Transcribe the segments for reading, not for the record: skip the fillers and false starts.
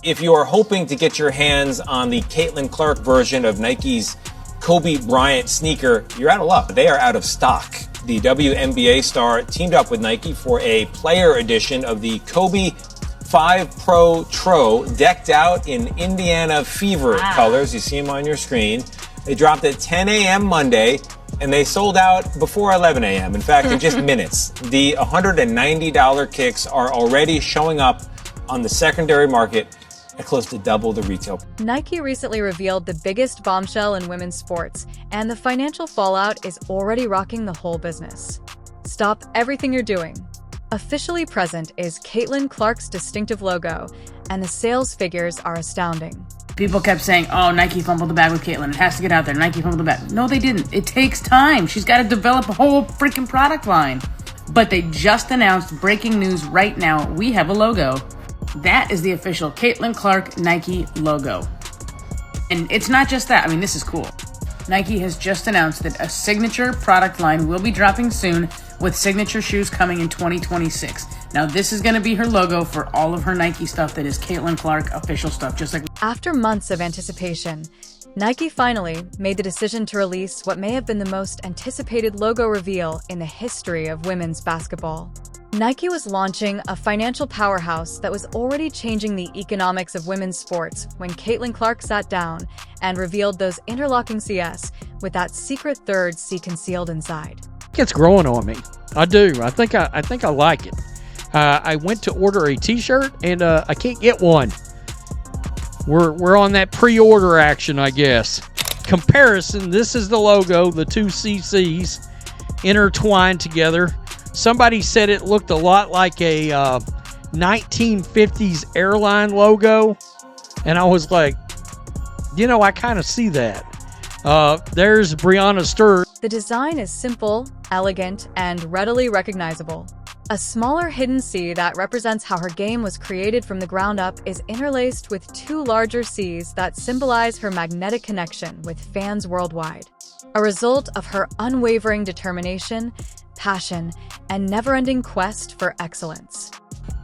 If you are hoping to get your hands on the Caitlin Clark version of Nike's Kobe Bryant sneaker, you're out of luck. They are out of stock. The WNBA star teamed up with Nike for a player edition of the Kobe 5 Pro Tro, decked out in Indiana Fever colors. You see them on your screen. They dropped at 10 a.m. Monday, and they sold out before 11 a.m. In fact, in just minutes. The $190 kicks are already showing up on the secondary market at close to double the retail. Nike recently revealed the biggest bombshell in women's sports, and the financial fallout is already rocking the whole business. Stop everything you're doing. Officially present is Caitlin Clark's distinctive logo, and the sales figures are astounding. People kept saying, oh, Nike fumbled the bag with Caitlin. It has to get out there. Nike fumbled the bag. No, they didn't. It takes time. She's got to develop a whole freaking product line. But they just announced, breaking news right now, we have a logo. That is the official Caitlin Clark Nike logo. And it's not just that. I mean, this is cool. Nike has just announced that a signature product line will be dropping soon, with signature shoes coming in 2026. Now, this is going to be her logo for all of her Nike stuff that is Caitlin Clark official stuff, just like... After months of anticipation, Nike finally made the decision to release what may have been the most anticipated logo reveal in the history of women's basketball. Nike was launching a financial powerhouse that was already changing the economics of women's sports when Caitlin Clark sat down and revealed those interlocking CS with that secret third C concealed inside. It's growing on me. I do. I think I like it. I went to order a t-shirt and I can't get one. We're on that pre-order action, I guess. Comparison, this is the logo, the two CCs intertwined together. Somebody said it looked a lot like a 1950s airline logo, and I was like, I kind of see that. There's Breonna Stewart. The design is simple, elegant, and readily recognizable. A smaller hidden C that represents how her game was created from the ground up is interlaced with two larger Cs that symbolize her magnetic connection with fans worldwide, a result of her unwavering determination, passion, and never-ending quest for excellence.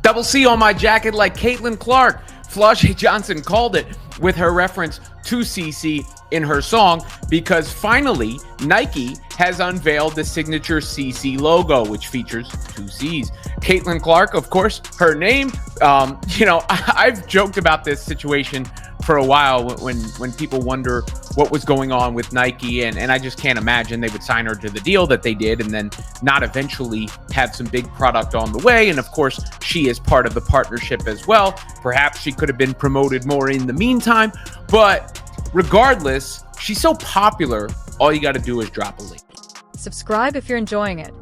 Double C on my jacket like Caitlin Clark. Flau'jae Johnson called it with her reference to CC in her song, because finally Nike has unveiled the signature CC logo, which features two C's. Caitlin Clark, of course, her name. I've joked about this situation for a while when people wonder what was going on with Nike, and I just can't imagine they would sign her to the deal that they did and then not eventually have some big product on the way. And of course, she is part of the partnership as well. Perhaps she could have been promoted more in the meantime, but regardless, she's so popular, all you got to do is drop a link. Subscribe if you're enjoying it.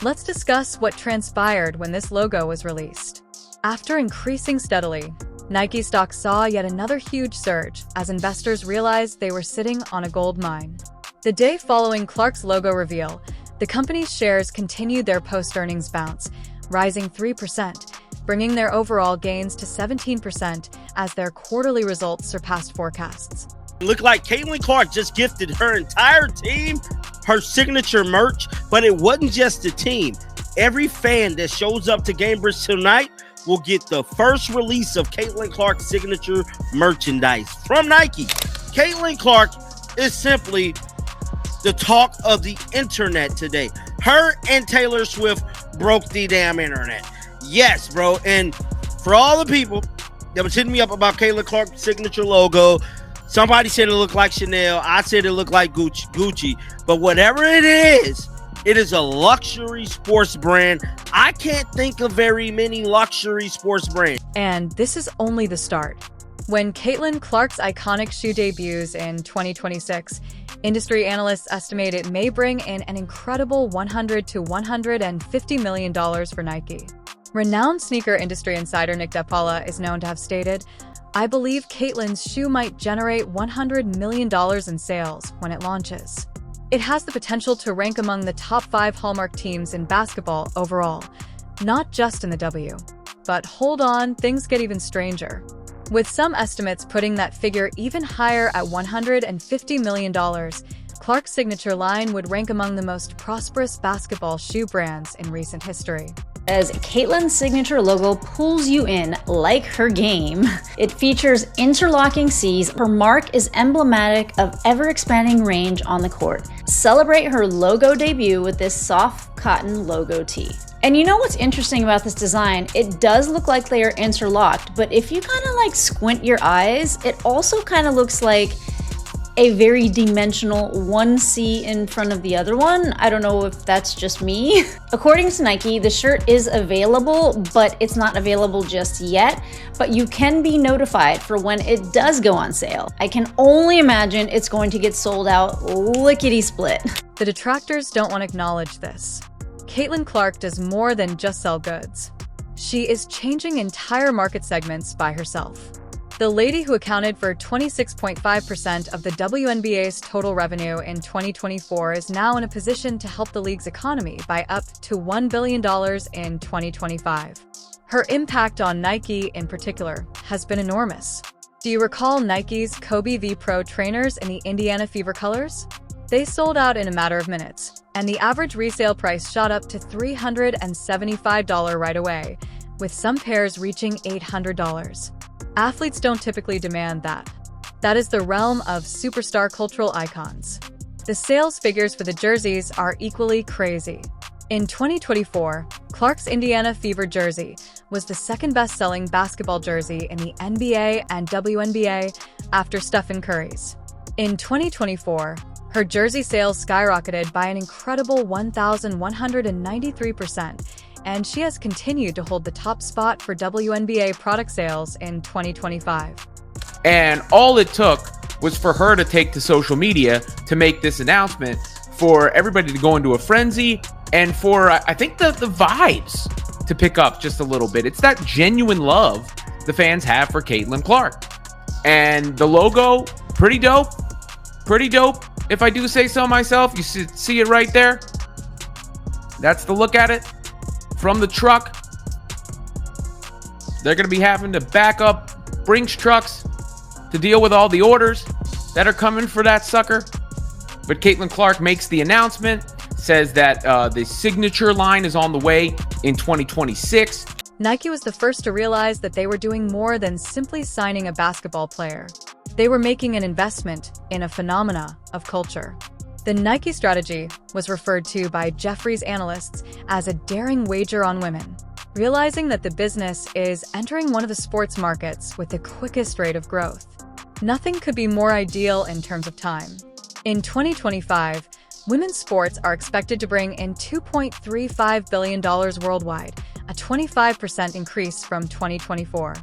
Let's discuss what transpired when this logo was released. After increasing steadily, Nike stock saw yet another huge surge as investors realized they were sitting on a gold mine. The day following Clark's logo reveal, the company's shares continued their post-earnings bounce, rising 3%, bringing their overall gains to 17% as their quarterly results surpassed forecasts. Looked like Caitlin Clark just gifted her entire team her signature merch, but it wasn't just the team. Every fan that shows up to Gamebridge tonight will get the first release of Caitlin Clark's signature merchandise from Nike. Caitlin Clark is simply the talk of the internet today. Her and Taylor Swift broke the damn internet. Yes, bro. And for all the people that was hitting me up about Caitlin Clark's signature logo, somebody said it looked like Chanel. I said it looked like Gucci. But whatever it is a luxury sports brand. I can't think of very many luxury sports brands. And this is only the start. When Caitlin Clark's iconic shoe debuts in 2026, industry analysts estimate it may bring in an incredible $100 to $150 million for Nike. Renowned sneaker industry insider Nick DePaula is known to have stated, "I believe Caitlin's shoe might generate $100 million in sales when it launches. It has the potential to rank among the top 5 hallmark teams in basketball overall, not just in the W. But hold on, things get even stranger. With some estimates putting that figure even higher at $150 million, Clark's signature line would rank among the most prosperous basketball shoe brands in recent history." as Caitlin's signature logo pulls you in like her game. It features interlocking C's. Her mark is emblematic of ever-expanding range on the court. Celebrate her logo debut with this soft cotton logo tee. And you know what's interesting about this design? It does look like they are interlocked, but if you kind of like squint your eyes, it also kind of looks like a very dimensional one C in front of the other one. I don't know if that's just me. According to Nike, the shirt is available, but it's not available just yet, but you can be notified for when it does go on sale. I can only imagine it's going to get sold out lickety-split. The detractors don't want to acknowledge this. Caitlin Clark does more than just sell goods. She is changing entire market segments by herself. The lady who accounted for 26.5% of the WNBA's total revenue in 2024 is now in a position to help the league's economy by up to $1 billion in 2025. Her impact on Nike in particular has been enormous. Do you recall Nike's Kobe V Pro trainers in the Indiana Fever colors? They sold out in a matter of minutes, and the average resale price shot up to $375 right away, with some pairs reaching $800. Athletes don't typically demand that. That is the realm of superstar cultural icons. The sales figures for the jerseys are equally crazy. In 2024, Clark's Indiana Fever jersey was the second best-selling basketball jersey in the NBA and WNBA after Stephen Curry's. In 2024, her jersey sales skyrocketed by an incredible 1,193%, and she has continued to hold the top spot for WNBA product sales in 2025. And all it took was for her to take to social media to make this announcement, for everybody to go into a frenzy, and for, I think, the vibes to pick up just a little bit. It's that genuine love the fans have for Caitlin Clark. And the logo, pretty dope. Pretty dope, if I do say so myself. You see it right there. That's the look at it. From the truck, they're going to be having to back up Brinks trucks to deal with all the orders that are coming for that sucker. But Caitlin Clark makes the announcement, says that the signature line is on the way in 2026. Nike was the first to realize that they were doing more than simply signing a basketball player. They were making an investment in a phenomena of culture. The Nike strategy was referred to by Jefferies analysts as a daring wager on women, realizing that the business is entering one of the sports markets with the quickest rate of growth. Nothing could be more ideal in terms of time. In 2025, women's sports are expected to bring in $2.35 billion worldwide, a 25% increase from 2024.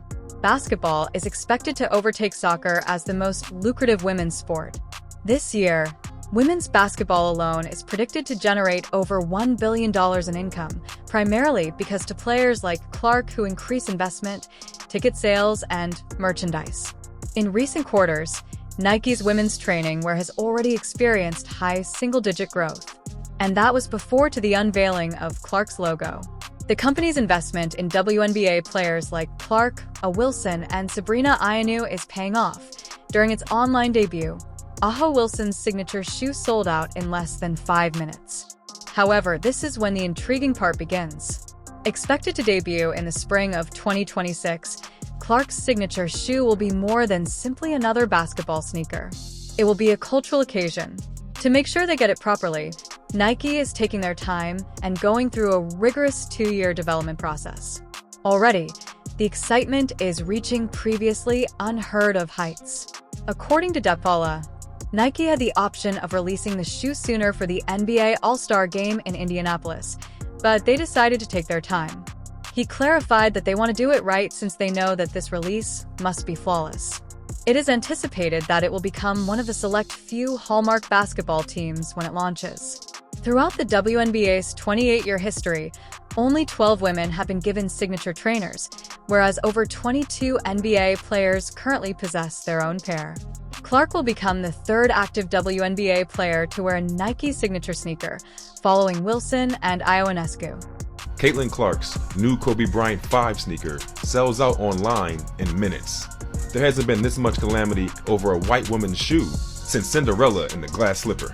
Basketball is expected to overtake soccer as the most lucrative women's sport. This year, women's basketball alone is predicted to generate over $1 billion in income, primarily because to players like Clark who increase investment, ticket sales, and merchandise. In recent quarters, Nike's women's training wear has already experienced high single-digit growth, and that was before to the unveiling of Clark's logo. The company's investment in WNBA players like Clark, Wilson, and Sabrina Ionew is paying off. During its online debut, Wilson's signature shoe sold out in less than 5 minutes. However, this is when the intriguing part begins. Expected to debut in the spring of 2026, Clark's signature shoe will be more than simply another basketball sneaker. It will be a cultural occasion. To make sure they get it properly, Nike is taking their time and going through a rigorous 2-year development process. Already, the excitement is reaching previously unheard of heights. According to Depfala, Nike had the option of releasing the shoe sooner for the NBA All-Star Game in Indianapolis, but they decided to take their time. He clarified that they want to do it right since they know that this release must be flawless. It is anticipated that it will become one of the select few hallmark basketball teams when it launches. Throughout the WNBA's 28-year history, only 12 women have been given signature trainers, whereas over 22 NBA players currently possess their own pair. Clark will become the third active WNBA player to wear a Nike signature sneaker, following Wilson and Ionescu. Caitlin Clark's new Kobe Bryant 5 sneaker sells out online in minutes. There hasn't been this much calamity over a white woman's shoe since Cinderella and the glass slipper.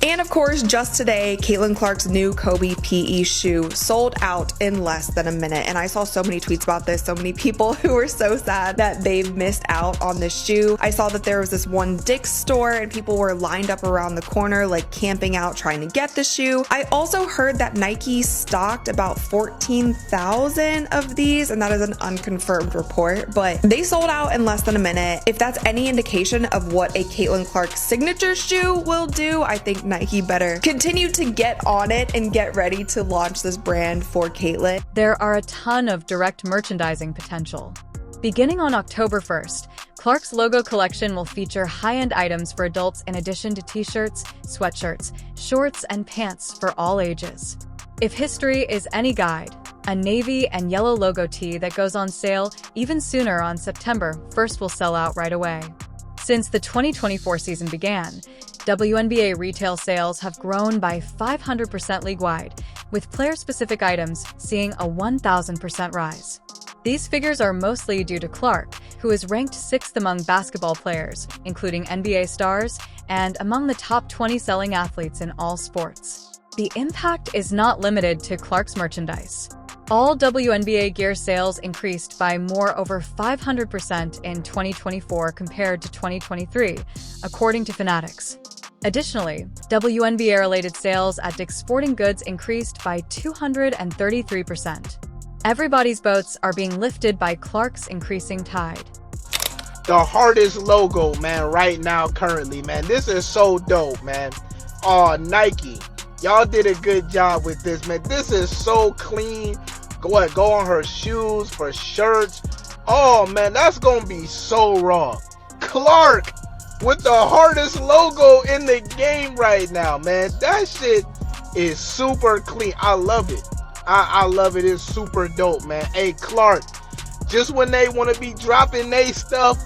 And of course, just today, Caitlin Clark's new Kobe PE shoe sold out in less than a minute. And I saw so many tweets about this, so many people who were so sad that they've missed out on this shoe. I saw that there was this one Dick's store and people were lined up around the corner, like camping out, trying to get the shoe. I also heard that Nike stocked about 14,000 of these, and that is an unconfirmed report, but they sold out in less than a minute. If that's any indication of what a Caitlin Clark signature shoe will do, I think Nike better continue to get on it and get ready to launch this brand for Caitlin. There are a ton of direct merchandising potential. Beginning on October 1st, Clark's logo collection will feature high-end items for adults in addition to t-shirts, sweatshirts, shorts, and pants for all ages. If history is any guide, a navy and yellow logo tee that goes on sale even sooner on September 1st will sell out right away. Since the 2024 season began, WNBA retail sales have grown by 500% league-wide, with player-specific items seeing a 1,000% rise. These figures are mostly due to Clark, who is ranked 6th among basketball players, including NBA stars, and among the top 20 selling athletes in all sports. The impact is not limited to Clark's merchandise. All WNBA gear sales increased by over 500% in 2024 compared to 2023, according to Fanatics. Additionally, WNBA-related sales at Dick's Sporting Goods increased by 233%. Everybody's boats are being lifted by Clark's increasing tide. The hardest logo, man, right now, currently, man. This is so dope, man. Oh, Nike. Y'all did a good job with this, man. This is so clean. Go on her shoes, for shirts. Oh, man, that's going to be so raw. Clark with the hardest logo in the game right now, man. That shit is super clean. I love it. I love it. It's super dope, man. Hey, Clark, just when they want to be dropping they stuff,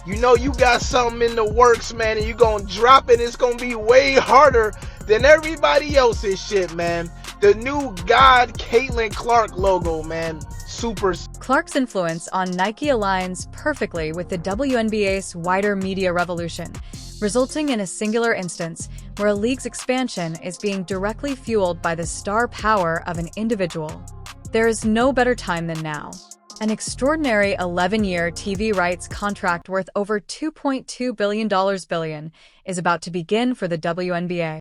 you know you got something in the works, man, and you going to drop it. It's going to be way harder than everybody else's shit, man. The new God Caitlin Clark logo, man. Super. Clark's influence on Nike aligns perfectly with the WNBA's wider media revolution, resulting in a singular instance where a league's expansion is being directly fueled by the star power of an individual. There is no better time than now. An extraordinary 11-year TV rights contract worth over $2.2 billion is about to begin for the WNBA.